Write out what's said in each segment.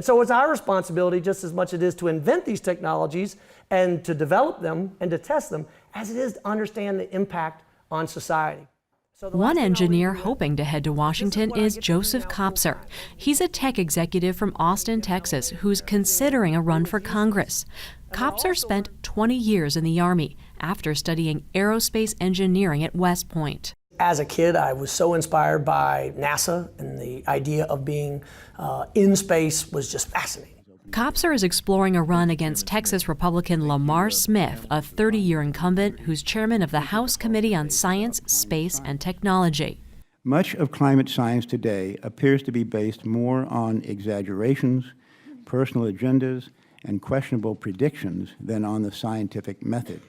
And so it's our responsibility just as much as it is to invent these technologies and to develop them and to test them as it is to understand the impact on society. One engineer hoping to head to Washington is Joseph Kopser. He's a tech executive from Austin, Texas, who's considering a run for Congress. Kopser spent 20 years in the Army after studying aerospace engineering at West Point. As a kid, I was so inspired by NASA, and the idea of being in space was just fascinating. Kopser is exploring a run against Texas Republican Lamar Smith, a 30-year incumbent who's chairman of the House Committee on Science, Space, and Technology. Much of climate science today appears to be based more on exaggerations, personal agendas, and questionable predictions than on the scientific method.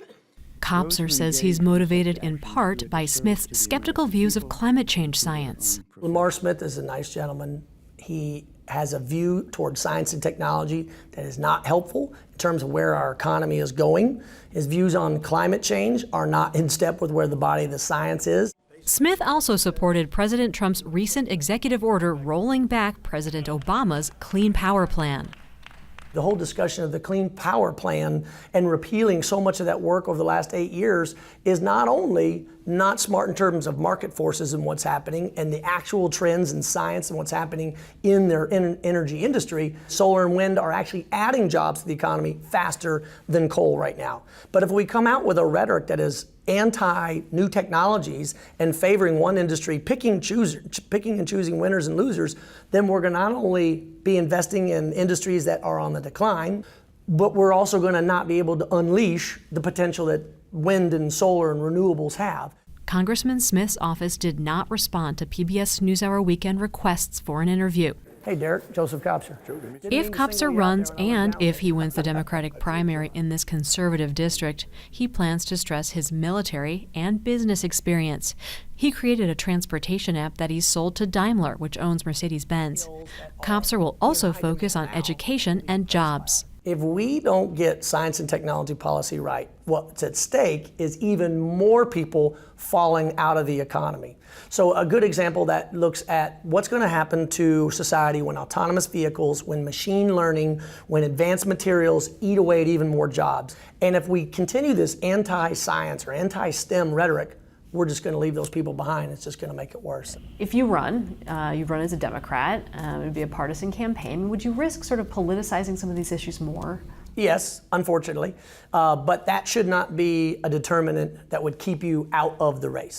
Kopser says he's motivated in part by Smith's skeptical views of climate change science. Lamar Smith is a nice gentleman. He has a view towards science and technology that is not helpful in terms of where our economy is going. His views on climate change are not in step with where the body of the science is. Smith also supported President Trump's recent executive order rolling back President Obama's Clean Power Plan. The whole discussion of the Clean Power Plan and repealing so much of that work over the last 8 years is not only not smart in terms of market forces and what's happening and the actual trends in science and what's happening in their energy industry. Solar and wind are actually adding jobs to the economy faster than coal right now. But if we come out with a rhetoric that is anti-new technologies and favoring one industry, picking and choosing winners and losers, then we're going to not only be investing in industries that are on the decline, but we're also going to not be able to unleash the potential that wind and solar and renewables have. Congressman Smith's office did not respond to PBS NewsHour weekend requests for an interview. Hey, Derek, Joseph Kopser. If Kopser runs and if he wins the Democratic primary in this conservative district, he plans to stress his military and business experience. He created a transportation app that he's sold to Daimler, which owns Mercedes-Benz. Kopser will also focus on education and jobs. If we don't get science and technology policy right, what's at stake is even more people falling out of the economy. So a good example that looks at what's going to happen to society when autonomous vehicles, when machine learning, when advanced materials eat away at even more jobs. And if we continue this anti-science or anti-STEM rhetoric, we're just going to leave those people behind. It's just going to make it worse. If you run as a Democrat, it would be a partisan campaign. Would you risk sort of politicizing some of these issues more? Yes, unfortunately, but that should not be a determinant that would keep you out of the race.